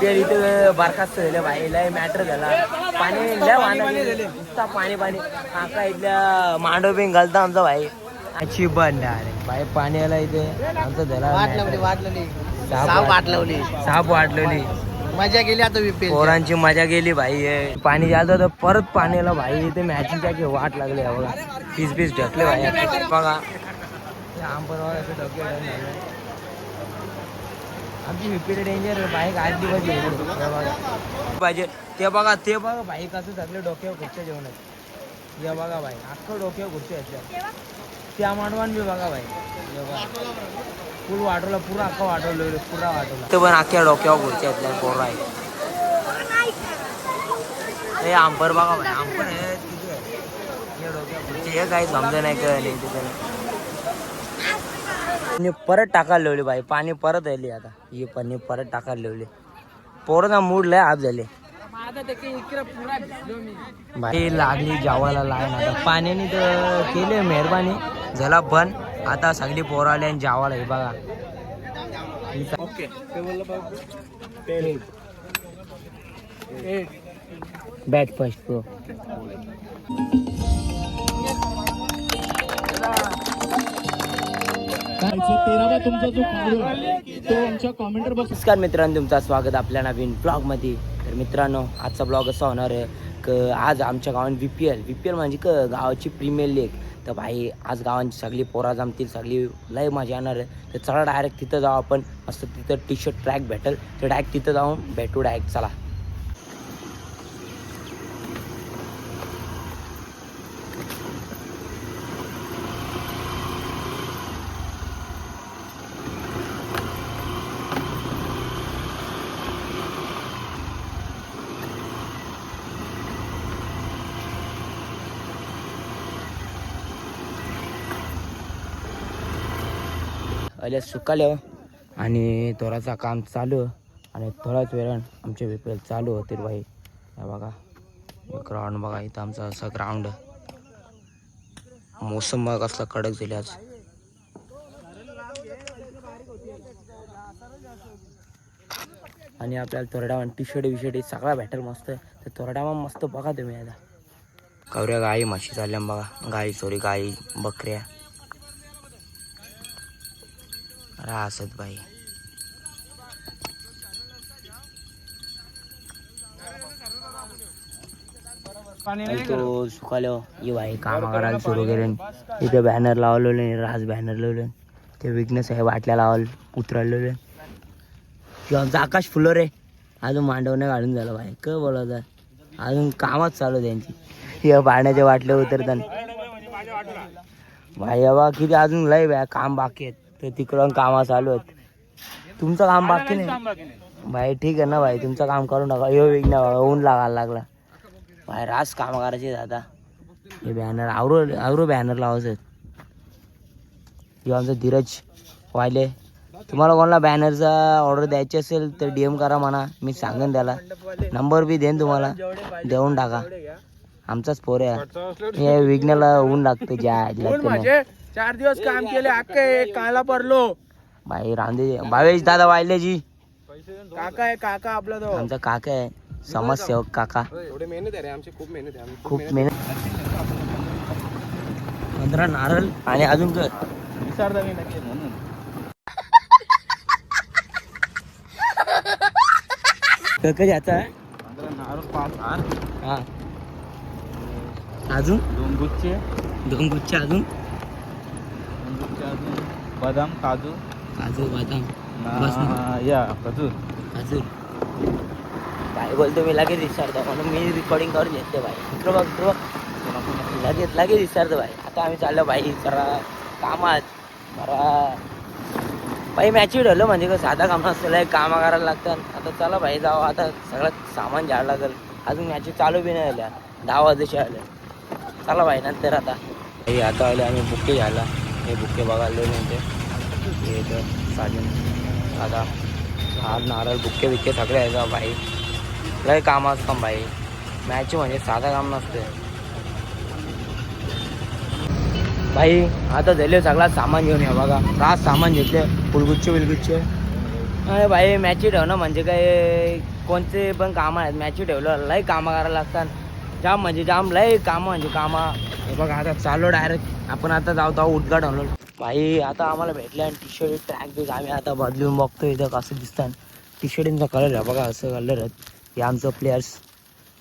VPL इथे बरखास्त झालं भाई, लय मॅटर झाला. पाणी लय वाहन नुसता पाणी पाणी. काका इथल्या मांडव बिंग घालता आमचा भाई. अशी बंद अरे भाई पाणी आला इथे आमचं झाला. साप वाटलेली मजा गेली आता VPL पोरांची मजा गेली भाई. पाणी जायचं तर परत पाण्याला भाई इथे मॅचिंगच्या की वाट लागली बघा. पीस ढकले भाई बघा. आमची VPL डेंजर बाईक 8 दिवस पाहिजे. ते बघा भाई कसं सगळे डोक्यावर खुर्च्या जेवणात. या बघा भाई अख्खं डोक्यावर खुर्च्या येत्या. त्या मांडवान बी बघा भाई फुल वाटवला, पुरा अख्खा वाटवलं, पुरा वाटवला. ते पण अख्ख्या डोक्यावर खुर्च्या येतल्या पोरं आहे. हे आंबर बघा भाई, आंबर आहे डोक्यावर खुर्ची. हे काही समजा नाही कळलं तिथे. परत टाकायला लावली भाई, पाणी परत आली आता. ही पाणी परत टाकायला लावली. पोरांना मूड लय आप झाले भाई. लागली जेवायला लाईन आता. पाण्याने तर केले मेहरबानी झाला बंद. आता सगळी पोरं आली आणि जेवायला. हे बघा बॅट फर्स्ट प्रो. नमस्कार मित्रांनो, तुमचं स्वागत आपल्या नवीन ब्लॉग मध्ये. तर मित्रांनो, आजचा ब्लॉग असा होणार आहे की आज आमच्या गावात VPL म्हणजे गावाची प्रीमियर लीग. तर भाई आज गावांची सगळी पोरा जमतील, सगळी लय मजा येणार आहे. तर चला डायरेक्ट तिथं जाऊ आपण. मस्त तिथं टी-शर्ट ट्रॅक भेटेल, तर डायरेक्ट तिथं जाऊन भेटू डायरेक्ट. चला अल्या सुकाले आणि थोडासा काम चालू आणि थोड्याच वेळानं आमचे VPL चालू होतील भाई. हे बघा ग्राउंड बघा, इथं आमचं असं ग्राउंड. मोसम बघा कसला कडक झाले आज. आणि आपल्याला थोड्या टी-शर्ट विशर्ट सगळा भेटेल मस्त. तर थोड्या मस्त बघा तुम्ही. आता कवऱ्या गाई म्हशी चालल्या बघा. गाई बकऱ्या असत भाई. तो सुकालो ये भाई काम करायला सुरू केलं. इथे बॅनर लावलेले, राज बॅनर लावले. ते विकनेस आहे वाटल्या लावल उतरवलेले. किंवा आमचा आकाश फुलो रे अजून मांडवणे घालून झालं भाई. क बोलवतात अजून कामच चालू त्यांची. या पाण्याच्या वाटल्या उतरतात भाई. बा किती अजून लय काम बाकी आहेत. तर तिकडून कामा चालू आहेत. तुमचं काम बाकी नाही भाई. ठीक आहे ना भाई, तुमचं काम करू नका. यो विघ्न ऊन लागायला लागला भाई. रास काम करायचे आता. हे बॅनर आवरू बॅनर लावायचं. किंवा आमचं धीरज वायले. तुम्हाला कोणाला बॅनरचा ऑर्डर द्यायची असेल तर DM करा म्हणा, मी सांगेन त्याला. नंबर बी देईन तुम्हाला, देऊन टाका. आमचाच पोर आहे. हे विघ्नाला ऊन लागतं ज्या 4 दिवस काम केले अख्खे काला पडलो भाई. रांदे भावेश दादा वायलेजी काका आहे. काका आपला तो आमचा काका आहे, समाजसेवक काका. मेहनत आहे रे आमची, खूप मेहनत आहे. खूप मेहनत. 15 नारळ आणि अजून काय म्हणून जाता 15 नारळ 5 हार. हा अजून 2 गुच्छे अजून बदाम काजू बदाम या खजूर. काय बोलतो मी लगेच विचारतो म्हणून मी रेकॉर्डिंग करून घेते भाई. मित्र बघ लगेच विचारतो भाई. आता आम्ही चाललो भाई जरा कामात. जरा भाई मॅची ठरलं म्हणजे का साधा काम नसतं, कामं करायला लागतात. आता चला भाई जाऊ. आता सगळं सामान घ्यायला लागेल. अजून मॅची चालू बी नाही झाल्या, 10 वाजता आल्या. चला भाई नंतर. आता हे आता आले आम्ही बुके घ्यायला. हे बुके बघायला म्हणजे हे साजन साधा हार नारळ बुके सगळे आहे भाई. लय काम असतं भाई. मॅच म्हणजे साधा काम नसते भाई. आता झाले सगळा सामान घेऊन या बघा. रास सामान घेतले, फुलगुच्छे अरे भाई मॅची ठेवणं म्हणजे काय कोणते पण कामं आहेत. मॅची ठेवलं लय कामं करायला लागतात. जाम म्हणजे जाम लय कामं म्हणजे कामं. हे बघा आता चालू डायरेक्ट आपण आता जाऊ उद्घाटन. भाई आता आम्हाला भेटलं आणि टी शर्ट ट्रॅक बिक आम्ही आता बदलून बघतो इथं कसं दिसतात. टी शर्टींचा कलर आहे बघा असं कलर आहेत. हे आमचं प्लेयर्स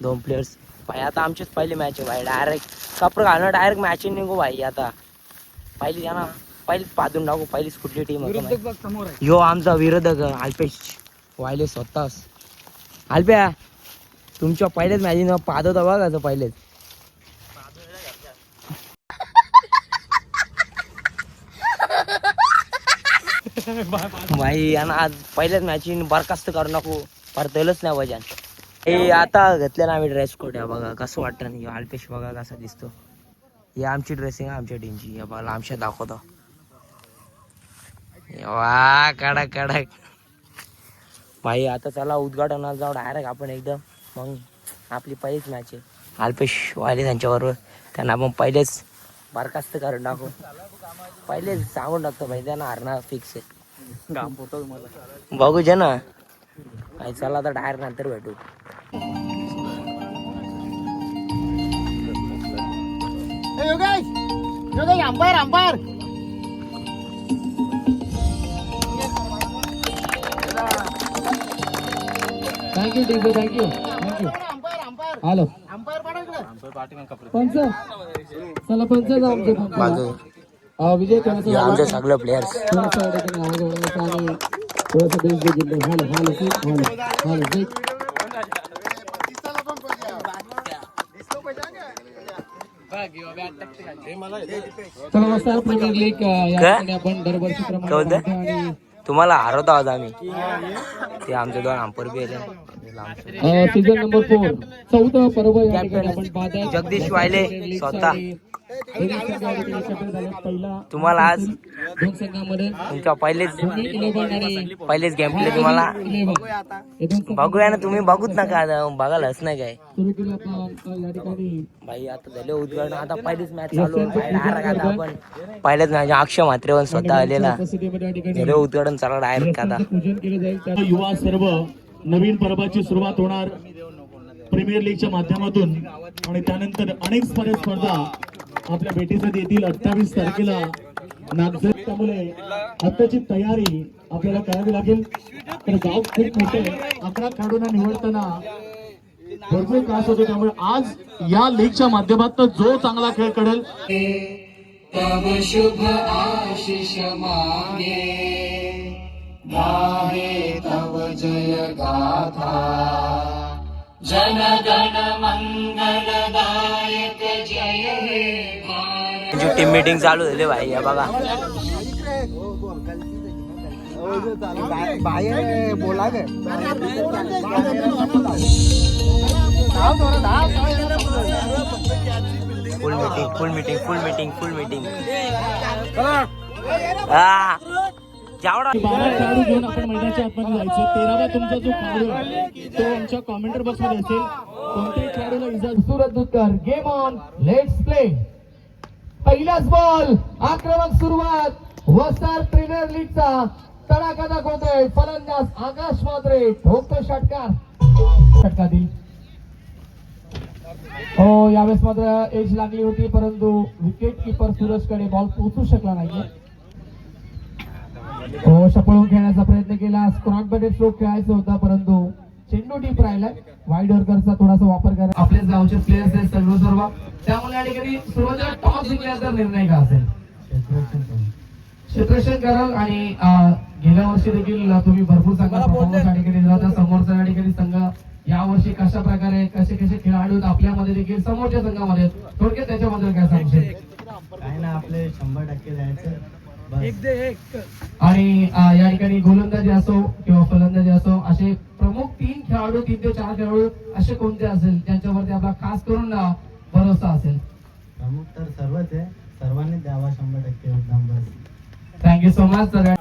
2 प्लेयर्स. भाई आता आमचीच पहिली मॅच आहे भाई. डायरेक्ट कपडे घालणं डायरेक्ट मॅचिंग निघू भाई. आता पहिली ना पहिलीच पाहून टाकू. पहिलीच कुठली टीम होतो यो आमचा विरोधक अल्पेश वायले स्वतःच. अल्प्या तुमच्या पहिल्याच मॅचिंग पाहत होता बघा पहिलेच. भाई यांना आज पहिल्याच मॅचिंग बरखास्त करू नको. परतलंच नाही वजन. हे आता घेतलेला आम्ही ड्रेस कोड आहे बघा कसं वाटतं नाही. अल्पेश बघा कसा दिसतो. ही आमची ड्रेसिंग आहे आमच्या टीमची. हे बघा आमच्या दाखवतो. वा कडक कडक. भाई आता चला उद्घाटनाला जाऊ डायरेक्ट आपण एकदम. मग आपली पहिलीच मॅच आहे. अल्पेश वाले त्यांच्याबरोबर. त्यांना आपण पहिलेच बरखास्त करून टाकू. पहिलेच सांगून टाकतो भाई त्यांना हरणार फिक्स आहे. बघू जे ना भाई. चला आता डायरेक्ट नंतर भेटू. Umpire umpire thank you teacher thank you thank you. Hello पंच चला पंच विजय आमचे सगळे प्लेयर्स. प्रीमियर लीग आपण दरवर्षी तुम्हाला हरवतो आज आम्ही. ते आमचे 2 अंपर बी आले. सीझन नंबर 4 चौथा पर्व या ठिकाणी आपण पाहत आहे. जगदीश वायले स्वतः तुम्हाला आज 2 संघामध्ये तुमच्या पहिलेच 11 आणि गेम प्ले तुम्हाला 11 बघूया ना. तुम्ही बघूच नका बघायलाच नाही काय सुरू केलं आपण या ठिकाणी. भाई. आता झाले उद्घाटन. आता पहिलीच मॅच चालू. आता आपण पहिल्याच मॅच अक्षय म्हात्रेवर स्वतः आलेला झाले उद्घाटन. चला डायरेक्ट आता पूजन केले जाईल. युवा सर्व नवीन पर्वाची सुरुवात होणार प्रीमियर लीगच्या माध्यमातून. आणि त्यानंतर अनेक स्पर्धा आपल्या भेटीसाठी येतील 28 तारखेला नागझर. त्यामुळे आताची तयारी आपल्याला करावी लागेल. तर गाव खूप मोठे. 11 खेळाडूंना निवडताना भरपूर त्रास होतो. त्यामुळे आज या लीगच्या माध्यमातून जो चांगला खेळ करेल तव शुभ आशिष मागे गाहे तव जय गाथा जन गण मंगलदायक जय हे भारत. टीम मीटिंग चालू झाली भाई. या बघा फुल मीटिंग. बारा खेळाडू घेऊन आपण मैदानाच्या आतमध्ये जायचं. 13वा तुमचा जो खेळाडू आहे तो आमच्या कॉमेंटर बॉक्स मध्ये असेल. कोणत्याही खेळाडूला इजा Surat Dudhkar game on let's play. पहिलाच बॉल आक्रमक सुरुवात वसार प्रीमियर लीगचा तडाखा होतोय. फलंदाज आकाश म्हात्रे ठोकतो षटकार दिल. हो यावेळेस मात्र एज लागली होती परंतु विकेट किपर सूरजकडे बॉल पोहोचू शकला नाहीये. हो पळून खेळण्याचा प्रयत्न केला. स्क्रॉटमध्ये स्ट्रोक खेळायचा होता परंतु चेंडू डीप राहिलाय. वाईड वर्करचा थोडासा वापर करा. आपलेच गावचे प्लेयर्स आहेत सर्व. त्यामुळे या ठिकाणी सुरुवातीला टॉस जिंकण्याचा निर्णय का असेल क्षेत्ररक्षण कराल. आणि गेल्या वर्षी देखील तुम्ही भरपूर चांगला परफॉर्मन्स या ठिकाणी दिला होता. समोरचा या ठिकाणी संघ यावर्षी कशा प्रकारे कसे खेळाडू आपल्यामध्ये देखील समोरच्या संघामध्ये थोडक्यात त्याच्याबद्दल काय सांगू शकतो. काय ना आपले 100% द्यायचं. आणि या ठिकाणी गोलंदाजी असो किंवा फलंदाजी असो असे प्रमुख 3 खेळाडू 3 ते 4 खेळाडू असे कोणते असेल ज्यांच्यावरती आपला खास करून भरोसा असेल. प्रमुख तर सर्वच आहे. सर्वांनी द्यावा 100% योगदान. बस थँक्यू सो मच सर.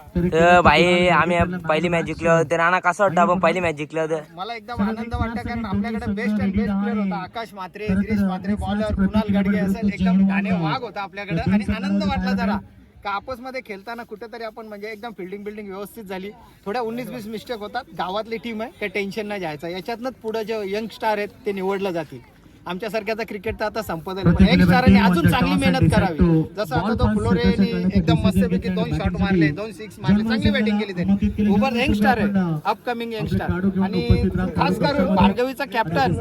भाई आम्ही पहिली मॅच जिंकलो होते. राणा कसं वाटतं आपण पहिली मॅच जिंकलो होतं. मला एकदम आनंद वाटतं कारण आपल्याकडे बेस्ट प्लेअर होता. आकाश म्हात्रे, गिरीश म्हात्रे बॉलर, कुणाल गडगे असं एकदम ठाणे वाघ होता आपल्याकडे. आणि आनंद वाटला जरा का आपसमध्ये खेळताना कुठेतरी आपण म्हणजे एकदम बिल्डिंग व्यवस्थित झाली. थोड्या 19-20 मिस्टेक होतात. गावातली टीम आहे, काही टेन्शन नाही घ्यायचं. याच्यातनंच पुढे जे यंग स्टार आहेत ते निवडलं जातील. आमच्यासारख्याचा क्रिकेट तर आता संपत आलं. यंग स्टारांनी अजून चांगली मेहनत करावी. जसं आता तो फ्लोरेने एकदम मस्तपैकी 2 शॉट मारले, 2 सिक्स मारले, चांगली बॅटिंग केली त्यांनी. उभर यंग स्टार आहे, अपकमिंग यंग स्टार. आणि खास करून भार्गवीचा कॅप्टन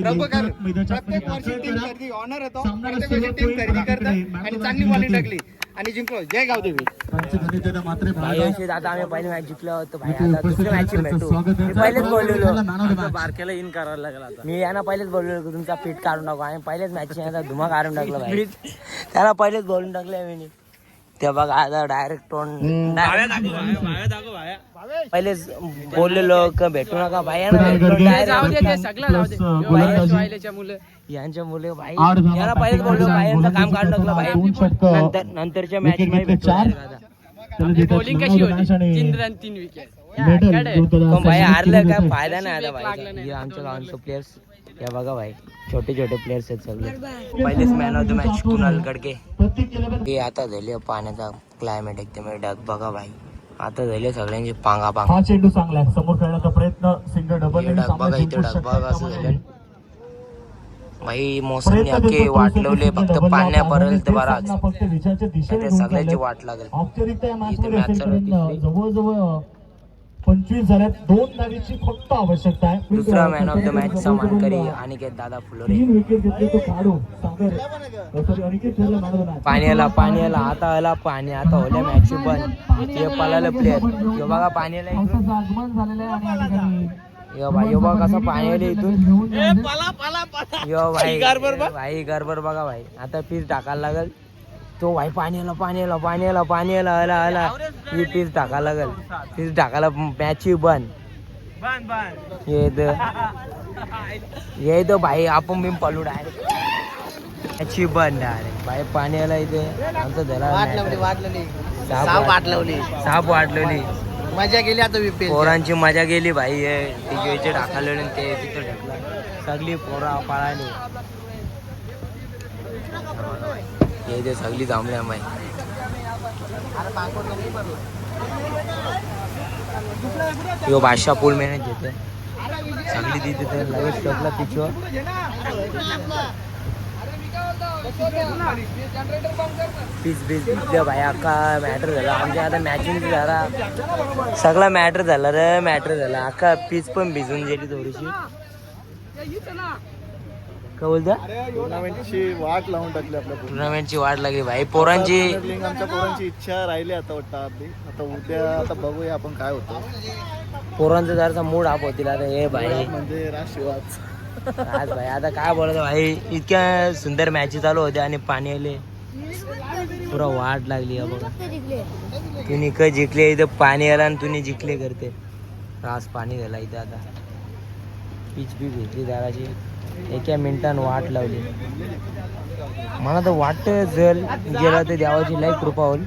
प्रभाकर प्रत्येक वर्षी टीम खरेदी ऑनर येतो, प्रत्येक वर्षी टीम खरेदी करतात आणि चांगली बॉलिंग टाकली आणि जिंकलो. जय गावदेवी. भाई अशीच आता आम्ही पहिली मॅच जिंकलो होतो भाई. आता दुसरी मॅच भेटू. मी पहिलेच बोललेलो बारकेला इन करायला लागला. आता मी यांना पहिलेच बोललेलो की तुमचा पीठ काढून टाकू. आणि पहिलेच मॅच धुमा काढून टाकला भाई. त्याला पहिलेच बोलून टाकले मी. ते बघा आता डायरेक्ट तोंड पहिलेच बोललेलो का भेटू नका भाई. यांच्या मुले भाई याला पहिलेच बोललो भाई यांचं काम काढून टाकलं भाई. नंतरच्या मॅच मध्ये बॉलिंग कशी होती? 3 रन 3 विकेट. पण भाई हारलं काय फायदा नाही आता भाई. हे आमच्या गावांचे प्लेयर्स या बघा भाई, छोटे छोटे प्लेयर्स आहेत सगळे. पहिलेच man of the match Kunal Kadke. हे आता झाले पाण्याचा क्लायमेट एकदम डग बघा भाई. आता झाले सगळ्यांची पांगा पांग. हा चेंडू चांगला आहे, समोर खेळण्याचा प्रयत्न, सिंगल डबल डग बघा इथे डग बघा असं झालं भाई. मोसमने अख्खे वाट लावले फक्त पाण्यापर्यंत बराच. सगळ्यांची वाट लागेल इथे मॅच चालू होती. जवळजवळ 25 झाल्यात. 2 धावेची फक्त आवश्यकता आहे. दुसरा मॅन ऑफ द मॅच चा मानकरी अनिकेत दादा फुलोरे. 3 विकेट घेतले तो काढू सागर. अनिकेत ठरला मॅन ऑफ पाण्याला आता आला पाणी. आता होल्या मॅच पण हे पळालं प्लेअर. यो बघा पाण्याला इथून. आगमन झालेलं आहे आणि या ठिकाणी यो बघा कसं पाण्याला इथून. यो भाई गरबर बघा भाई. आता पीस टाकायला लागल तो भाई. पाण्याला आला ही पीस टाकायला लागल. पीस टाकायला मॅच बंद. ये तो भाई आपण बिम पलू डायरेक्ट मॅच बंद डायरेक्ट भाई. पाण्याला इथे आमचं साप वाटलवली. मजा गेली आता विपेल. पोरांची मजा गेली भाई. तिघेचे टाकाले ते तिथं ढकला सगळी पोरा पळाली. हे सगळी थांबल्या माई. यो बादशाह पूल मेहनत घेते सगळी तिथे तर लगेच टपला पिचवर. पीस दिसलं भाई. अख्खा मॅटर झाला आमच्या. आता मॅचिंग झाला सगळा मॅटर झाला अख्खा. पीच पण भिजून गेली थोडीशी. काय बोलता? टुर्नामेंटची वाट लावून टाकली आपल्या टुर्नामेंटची वाट लागली भाई. पोरांची आमच्या पोरांची इच्छा राहिली आता वाटतं आपली. आता उद्या आता बघूया आपण काय होतं. पोरांचा जरासा मूड ऑफ होतील आता. हे भाई म्हणजे राष्ट्रवाद आज भाई आता काय बोलायचं भाई. इतक्या सुंदर मॅची चालू होत्या आणि पाणी आले पुरा वाट लागली. बघा तुम्ही काय जिंकले इथं पाणी आला आणि तुम्ही जिंकले करते. रास पाणी झाला इथं. आता पिच बी भेटली जराची. एका मिनिटान वाट लावली. मला तर वाटतं जर गेला तर देवाची लई कृपा होईल.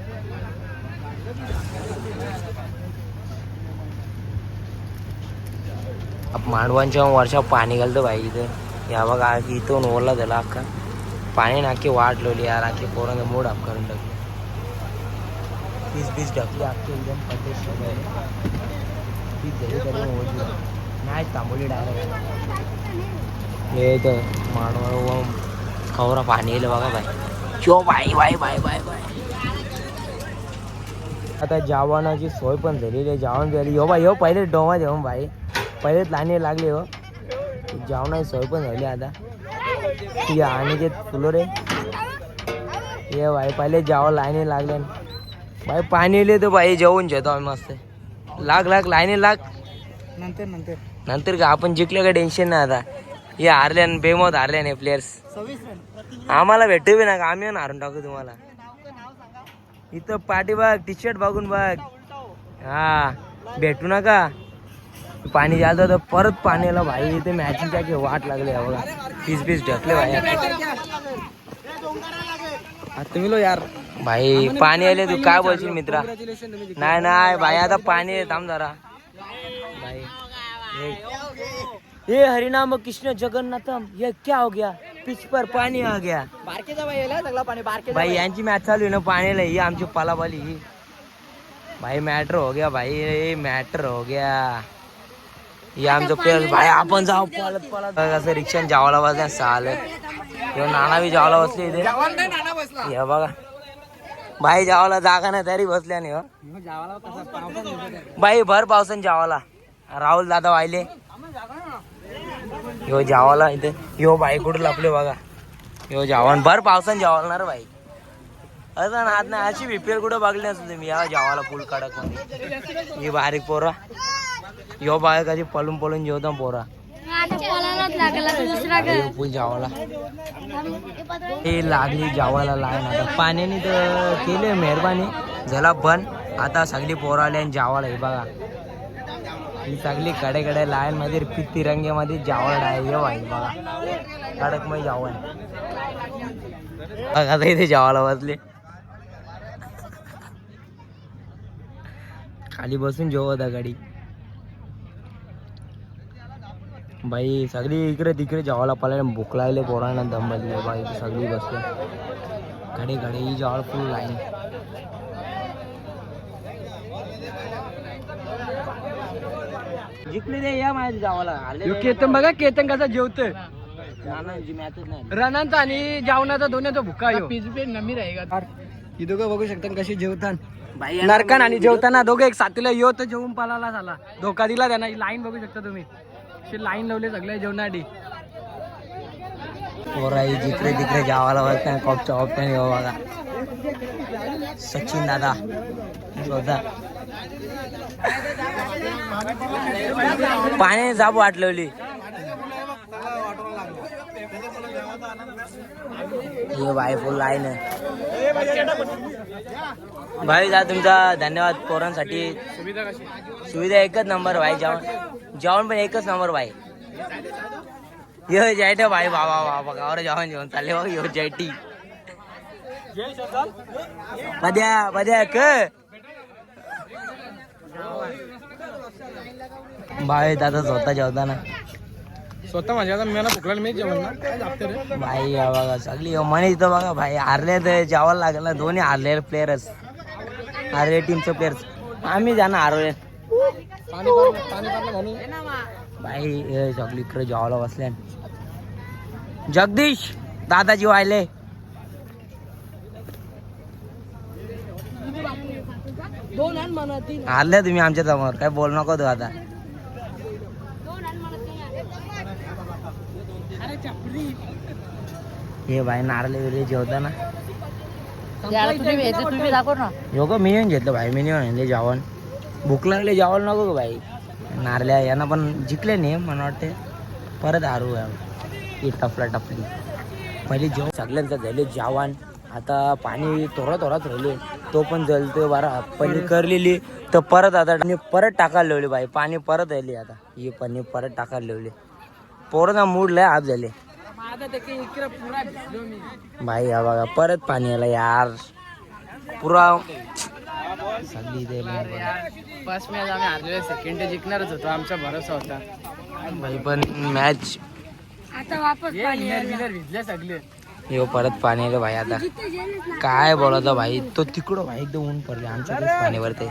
मांडवांच्या वर्षा पाणी घालतं भाई इथं. या बघा इथून ओला झाला अख्खा. पाणी नाकी वाट लावली यार. अख्खी पोरांचा मूड ऑफ करून टाकली. पीस ढकली अख्खी एकदम पद्धत पीस झाली तरी ओढली. मॅच थांबवली डायरेक्ट. हे तर मांडवा कवरा पाणी येईल बघा भाई. चो बाय. आता जेवणाची सोय पण झालेली आहे. जेवण झाली. यो पहिले डोमा जेवण भाई. पहिलेच लाईनी लागली हो. जेवणाची सोय पण झाली आता. या आणि ते फुलोरे ये भाई पहिले जेव्हा लाईनी लागले भाई. पाणी येले तर भाई जेवून जेवतो आम्ही मस्त. लाग लाईनी लाग. नंतर का आपण जिंकले का टेन्शन नाही आता. हे हारल्यान बेमत हारल्याने प्लेयर्स. आम्हाला भेटू बी ना का आम्ही हारून टाकू तुम्हाला. इथं पाठी बघ टी शर्ट बघून बघ. हा भेटू नका. पाणी जातं तर परत पाण्याला भाई. इथे मॅचिंगच्या की वाट लागली बघा. पीस ढकले भाई. तुम्ही लो यार भाई पाणी आले. तू काय बोलशील मित्रा? नाही भाई आता पाणी थांब जरा भाई. ये हरिनाम कृष्ण जगन्नाथम ये क्या हो गया? पिच पर पाणी आ गया बारकेचा भाई यायला सगळा पाणी बारकेचा भाई यांची मॅच चालू आहे ना पाण्याला ही आमची पलाबाली भाई मॅटर हो गया भाई मॅटर हो गया हे आमचं प्लेयर भाई आपण जाऊ पळत पळत असं रिक्षाने जावाला बसल्या साल नाना बी जावाला बसले इथे हे बघा भाई जावाला जागा नाही तरी बसल्या नाही भाई भर पावसाने जावाला राहुल दादा वाहिले यो जावाला इथे यो भाई कुठं लपले बघा यो जावान भर पावसाने जावालणार भाई असं ना नाही अशी बीपीएल कुठं बघले नसतो तुम्ही या जावाला फुल कडक मध्ये ही बारीक पोरा यो बाय कधी पळून पळून जेवता पोरा फुल जावाला हे लागली जावाला लाईन आता पाण्याने तर केले मेहरबानी झाला बंद आता सगळी पोरा आली आणि जावाला हे बघा ही सगळी कडे कडे लाईन मध्ये तिरंग्यामध्ये जावळ आहे हे भाई बघा कडक मध्ये जावळ आता इथे जावाला बसले खाली बसून जेवत गाडी बाई सगळी इकडे तिकडे जेवायला पळायला भूक लागले पोरांना दमबली बाई सगळी बसले कडे कडे ही जेवाळ फुल लाईन जिंकले ते या माझ्या जेवायला केतन बघा केतन कसा जेवतोय मॅचच नाही रनांचा आणि जेवणाचा दोन्हीचा भुका नमी राहील ही दोघं बघू शकता कशी जेवतात बाई नरकान आणि जेवताना दोघं एक साथीला यो तर जेवून पळाला झाला धोका दिला त्यांना लाईन बघू शकता तुम्ही लाईन लावले सगळ्या जेवणासाठी पोराई जिकडे तिकडे जेवायला बसते कॉपच्या ऑप्शन बघा सचिन दादा शोधा पाण्याने जाब वाटलवली ये भाई फुल लाईन आहे भाई जा तुमचा धन्यवाद पोरांसाठी सुविधा एकच नंबर भाई जेवण पण एकच नंबर भाई यो जैट भाई बाबा बाबा गावर जेवण चालले बघ यो जैटी बद्या बद्या क भाई दादा स्वतः जेवताना स्वतः माझ्या आता मला भुकला मी जेवण ना काय लागतं रे भाई या बघा सगळी म्हणे इथं बघा भाई हारले तर जेवायला लागला दोन्ही हारले प्लेयर्स हारले टीमचे प्लेयर्स आम्ही जाणार हारले भाई सगळी इकडे जेवायला बसले जगदीश दादाजी वाहिले हारले तुम्ही आमच्या समोर काय बोल नको तू आता हे भाई नारळे वगैरे जेवताना योग मी येऊन घेतलं भाई मी येऊन जेवण भूक लागले जेवण नको का भाई नारल्या यांना पण जिंकले नाही मला वाटते परत हारू ही टपला टपली पहिले जेवण सगळ्यांचं झाले जेवण आता पाणी थोडा राहिले तो पण जलतोय बारा पहिले करलेली तर परत आता परत टाकायला लावले भाई पाणी परत आले आता ही पाणी परत टाकायला लावले पोरांना मूड लय हात झाले भाई हा बघा परत पाणी आला यार पुरा सगळी फर्स्ट मॅच आम्ही हारलेलो सेकंड डे जिंकणारच होतो आमचा भरोसा होता भाई पण मॅच आता वापस भिजले सगळे यो परत पाणी आलं भाई आता काय बोलायचं भाई तो तिकडं भाई एकदम ऊन पडले आमच्याकडेच पाणी वरते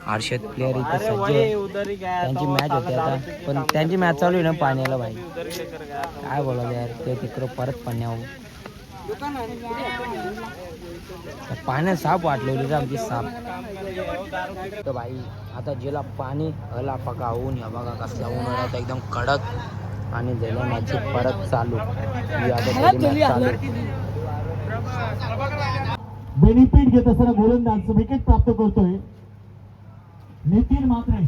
हर्षद प्लेअर इथे सज्ज त्यांची मॅच होती आता पण त्यांची मॅच चालू आहे ना पाण्याला भाई काय बोलायचं यार ते तिकडं परत पाण्यावर पाण्यात साप वाटलेली रे आमची साप तर भाई आता जिला पाणी हला पका ऊन या बघा कसला ऊन आता एकदम कडक आणि झाल्या मॅच परत चालू बेनिफिट घेत असताना गोलंदाज विकेट प्राप्त करतोय Nitin Matre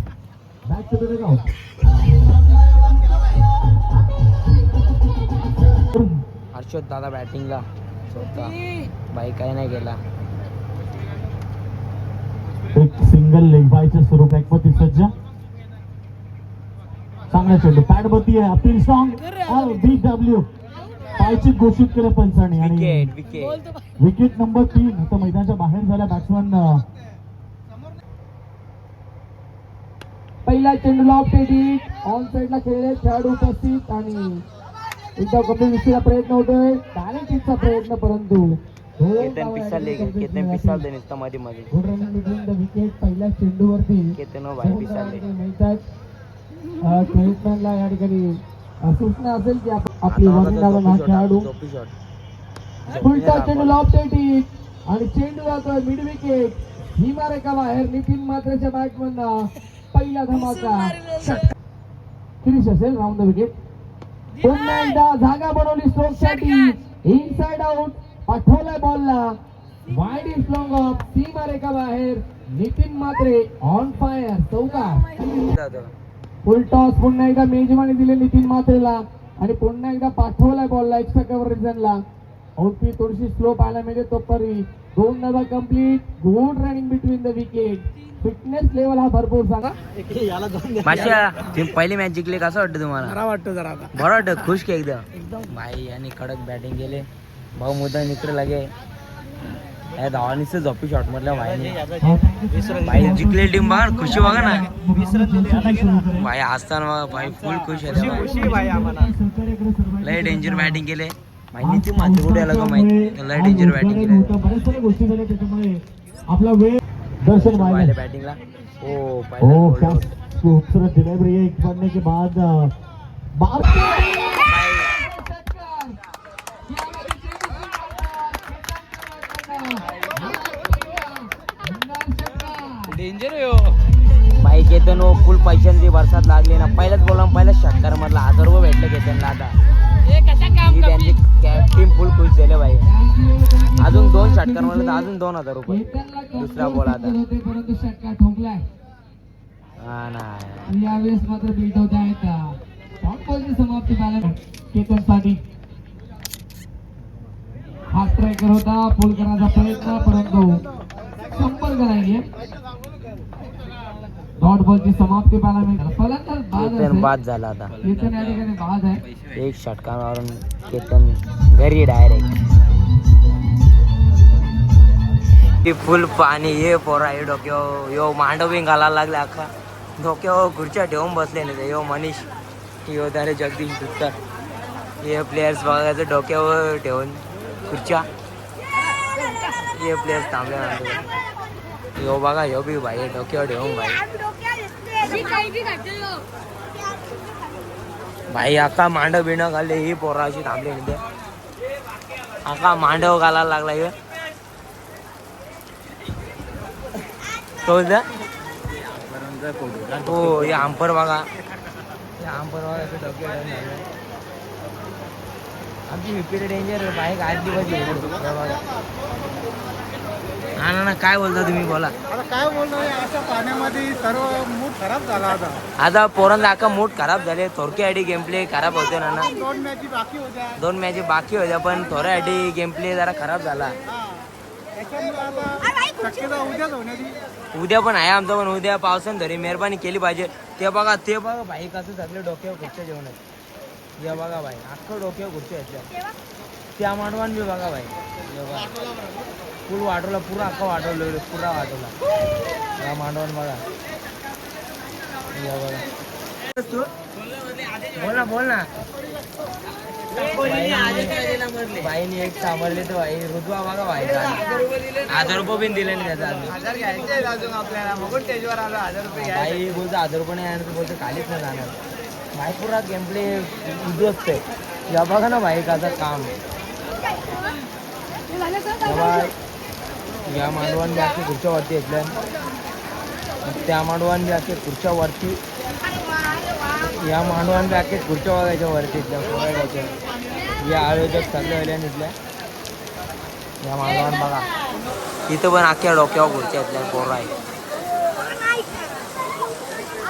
back to the ground Harshad दादा बॅटिंगला स्वतः बाई काय नाही केला एक सिंगल लेग बायच्या स्वरूप बॅकवरती सज्ज चांगला चेंडू पॅडवरती आहे अपील सॉंग BW पायची घोषित केलं पंचाने आणि विकेट नंबर 3 आता मैदानाच्या बाहेर झाला बॅट्समन पहिला चेंडूला ऑफ टेडी ऑन साइडला खेळले खेळाडू उपस्थित आणि एकदा कमी विषयीचा प्रयत्न होतोय डायरेक्ट हिटचा प्रयत्न परंतु केतन पिसाले केतन पिसाल नुसतं मध्ये मध्ये good running between the wicket पहिल्या चेंडूवरती केतन भाई पिसाले मिळतात खेळताना या ठिकाणी सूचना असेल की आपली वरणाला हा खेळाडू झोपी शॉट उलटा चेंडू लॉफ्टेड आणि चेंडू जातोय मिड विकेट ही मारे का बाहेर नितीन मात्रेच्या बॅटमधनं पहिला धमाका फिनिश असेल राऊंड द विकेट पुन्हा एकदा जागा बनवली स्ट्रोकसाठी इनसाइड आउट पाठवलाय बॉलला वाईड इज लॉंग ऑफ सी मारे का बाहेर नितीन मात्रे ऑन फायर चौकार फुल टॉस पुन्हा एकदा मेजवानी दिली नितीन मात्रेला आणि पुन्हा एकदा पाठवलाय बॉलला एक्स्ट्रा कव्हर रिझनला आउटपी थोडीशी स्लो पाहायला मिळते तोपरी 2 धावा complete good running between the wicket fitness level हा भरपूर सांगा माशा तुम्ही पहिली मॅच जिंकले कसं वाटतं तुम्हाला बरं वाटतं जरा आता बरं वाटतं खुश की एकदम भाई आणि कडक बॅटिंग केले भाऊ मुद्दा निकडे लागे या धावानीच झोपी शॉट मधल्या भाईने भाई जिंकले टीम बघा ना, खुशी बघा ना भाई असताना बघा भाई फुल खुश आहे भाई आम्हाला लय डेंजर बॅटिंग केले माहिती ती मात्र कुठे आला का माहिती लय डेंजर बॅटिंग केले बऱ्याच साऱ्या गोष्टी झाल्या त्याच्यामुळे आपला वेळ दर्शन पहले बैटिंग ला ओ ओ क्या खूबसूरत डिलीवरी है एक बनने के बाद डेंजर भाई केतन फुल पैशांची बरसात लागली ना पहिल्याच बोला पहिल्याच षटकार मधला 1000 रुपये भेटले केतनला आता ही त्यांची टीम फुल खुश झाले भाई अजून 2 षटकार म्हणलं तर अजून 2000 रुपये दुसरा बॉल आता परंतु षटकार ठोकलाय हा ना यावेळेस मात्र बिल्ड होत आहेत शॉर्ट बॉलची समाप्ती झाली केतन साठी हा स्ट्रायकर होता पुल करण्याचा प्रयत्न परंतु संपर्क नाहीये डॉट बॉलची समाप्ती पाहायला मिळते फलंदाज केतन बाद झाला आता केतन या ठिकाणी बाद आहे एक षटकावरून केतन घरी डायरेक्ट फुल पाणी हे पोरा हे डोक्यावर यो मांडवी घालायला लागले अख्खा डोक्यावर खुर्च्या ठेवून बसले नाही यो मनीष यो त्याने जगदीश दुत्तर हे प्लेयर्स बघायचं डोक्यावर ठेवून खुर्च्या हे प्लेयर्स थांबले यो बघा यो बी भाई डोक्यावर ठेवून भाई अख्खा मांडव बिंड घालले ही पोरा अशी थांबले नाही अख्खा मांडव घालायला लागला हे हो हे आंपर बघा हे आंपर बघा डोके आमची विकेट डेंजर बाईक आज दिवस बघा हा ना काय बोलता तुम्ही बोला आता काय बोलणार अशा पाण्यामध्ये सर्व मूड खराब झाला आता आता पोरांचा अख्खा मूड खराब झाले थोडक्यासाठी गेम प्ले खराब होते ना 2 मॅची बाकी होत्या 2 मॅच बाकी होत्या पण थोड्यासाठी गेम प्ले जरा खराब झाला त्याच्यामुळे आता शक्यता उद्याच होण्याची उद्या पण आहे आमचं पण उद्या पावसाने धरी मेहरबानी केली पाहिजे ते बघा भाई कसं सगळे डोक्यावर खुर्च्या जेवण हे बघा भाई अख्खं डोक्यावर खुर्च्या आहेत त्या मांडवान बी बघा भाई फुल वाटवला पुरा अख्खा वाटवलं पुरा वाटवला या मांडवान बघा बोल ना बाईनी एक सामरले तर भाई रुद्वा बघा भाई 1000 रुपये बिन दिले नाही त्याचा अजून आपल्याला मग स्टेजवर आलो 1000 रुपये भाई बोलतो 1000 रुपये नाही येणार बोलतो खालीच नाही जाणार भाई पुरा गेम प्ले उद्ध्वस्त आहे या बघा ना भाई कसं काम या मांडवान बी अख्खी खुर्च्या वरती घेतल्या त्या मांडवान बी अख्खी खुर्च्या वरती या मांडवान बी अख्खी खुर्च्या बघायच्या वरती घेतल्या या आयोजक सगळे वेळेला निघल्या या मांडवान बघा तिथं पण अख्ख्या डोक्यावर खुर्च्या घेतल्या पोरं आहे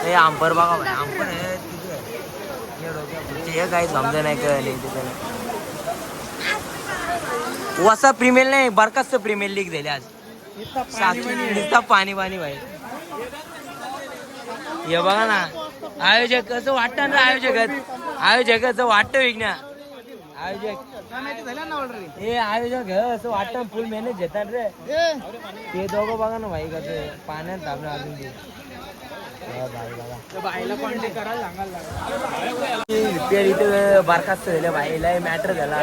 हे आंपर बघा भाई आंपर आहे तिथे या डोक्यावर खुर्च्या हे काही समजा नाही कळलं तिथे वसा प्रीमियर नाही बरखास्त प्रीमियर लीग झाली आज नुसता पाणी भाई हे बघा ना आयोजक कसं वाटतं ना आयोजकाचं वाटतं विकण्या आयोजक हे आयोजक असं वाटतं फुल मेहनत घेतात रे ते दोघं बघा ना भाई कसं पाण्यात थांबलं अजून ते रिपेअर इथे बारकास्त झालं भाई, लय मॅटर झाला.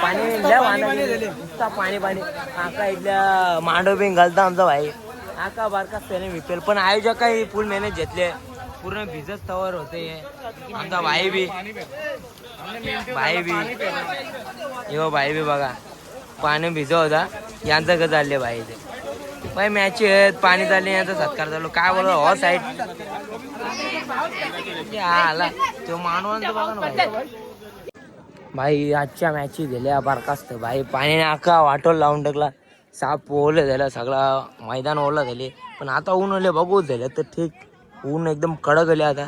पाणी लय वाहना नुसता पाणी पाणी. आका इथल्या मांडव बिंग घालता आमचा भाई. आका बारकास्त झाले रिपेअर, पण आयोजक काही फुल मेहनत घेतले. पूर्ण भिजत तवर होते आमचा भाई बी यो भाई बी बघा पाणी भिजत होता. यांचं कसं चालले भाई ते भाई मॅच आहेत, पाणी चालले यांचा सत्कार चालू. काय बोलतो हो साईड आला तो मानवांचं बघा ना भाई. भाई आजच्या मॅची दिल्या बारकास्त भाई, पाण्याने अख्खा वाटोल लावून टाकला. साप ओलं झालं, सगळा मैदान ओलं झाले. पण आता ऊन आले बघू झालं तर ठीक, ऊन एकदम कडक आले आता.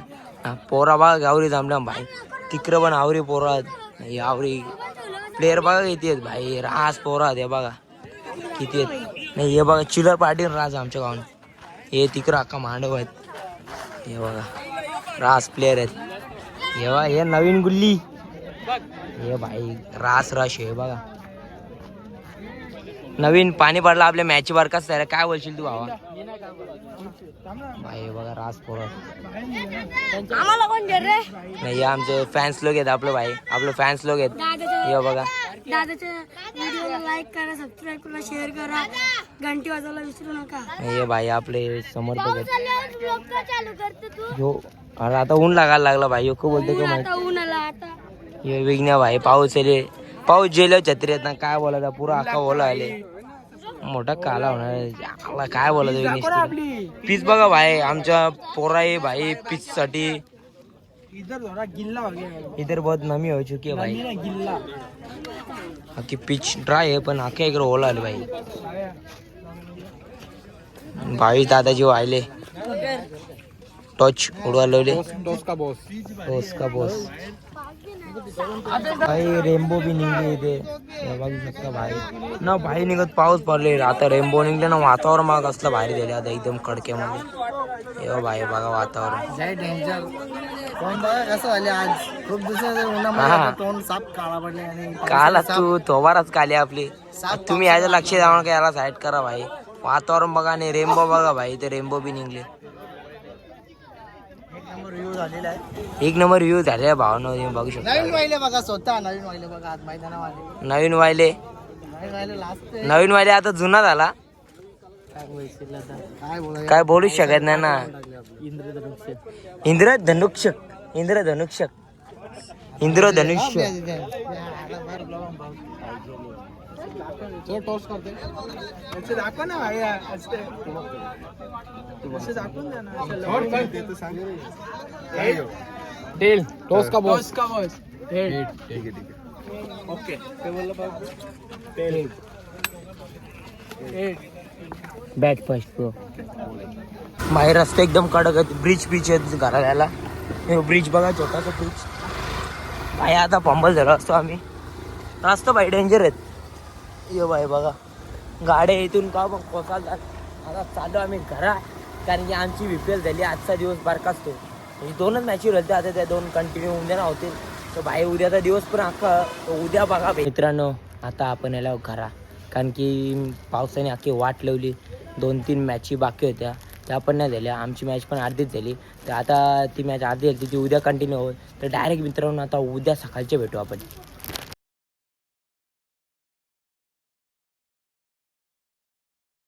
पोरा बघा गावरी जमल्या भाई, तिकडं पण आवरी पोरा आवरी प्लेयर बघा किती आहेत भाई. रास पोरा हे बघा किती आहेत. नाही हे बघा चिलर पार्टी राज आमच्या गावात. हे तिकडं अख्खा मांडव आहेत. हे बघा रास प्लेयर आहेत. हे बघा हे नवीन गुल्ली, हे भाई रास रश हे बघा नवीन पाणी पडला आपल्या मॅच बारकाच. काय बोलशील तू भावा? भाई बघा रास पोरं नाही, आमचे फॅन्स लोक आहेत. आपलं भाई आपलं फॅन्स लोक आहेत. हे बघा दादाच्या व्हिडिओला लाईक करा, सबस्क्राईब करा, शेअर करा, घंटी वाजवायला विसरू नका. हे भाई आपले समर्थक आहेत. हो अरे आता ऊन लागायला लागला भाई. यो बोलतो का आता ऊन आला आता. हे विघ्न भाई पाऊस आले, पाऊस जेल छत्री येत ना. काय बोलायचं पुरा अख्खा ओला आले, मोठा काला होणार. काय बोलायचं विघ्नेश पीच बघा भाई आमच्या पोरा आहे भाई. पीच साठी इधर बहुत नमी हो चुकी है भाई. आखी पिच ड्राय है पण आखे इकडे ओला आले भाई. भाई दादाजी वाहिले टॉच उडवाले. टॉस का बॉस भाई. रेनबो भी निघले इथे बघू शकता भाई ना. भाई निघत पाऊस पडले. आता रेनबो निघले ना. वातावरण मग असलं भारी झाले आता एकदम कडक्यामध्ये. हे भाई बघा वातावरण कसं झाले आज खूप दिवसात तोंड साप काळा पडले. आणि काला तू थोबारच काले आपली. तुम्ही याचं लक्ष द्यावं का याला साईड करा भाई. वातावरण बघा आणि रेनबो बघा भाई. ते रेनबो बी निघले. एक नंबर व्ह्यू झाले भावना बघू शकता. नवीन वाहिले बघा स्वतः नवीन वाहिले बघा आज मैदानावाले. नवीन वाहिले नवीन वाहिले आता जुना झाला. काय बोलू शकत नाही ना. इंद्रधनुष्य टॉस करते दाखवा ना भाई. टॉस का boss okay. Bat first pro बाहेर रस्ते एकदम कडक आहेत. ब्रिज पिच आहेत घराला. ब्रिज बघा छोटासा ब्रिज भाई. आता फंबल झालो असतो आम्ही. रस्ता भाई डेंजर आहेत. ये भाई बघा गाड्या इथून का मग कोसाल. आता चालू आम्ही घरा, कारण की आमची VPL झाली. आजचा दिवस बारकाच तो. म्हणजे 2च मॅची राहते आता. त्या 2 कंटिन्यू उद्या ना होतील. तर भाई उद्याचा दिवस पण अख्खा उद्या बघा मित्रांनो. आता आपण याला घरा, कारण की पावसाने अख्खी वाट लावली. 2-3 मॅची बाकी होत्या त्या पण नाही झाल्या. आमची मॅच पण अर्धीच झाली. तर आता ती मॅच अर्धी झाली ती उद्या कंटिन्यू होईल. तर डायरेक्ट मित्रांनो आता उद्या सकाळचे भेटू आपण.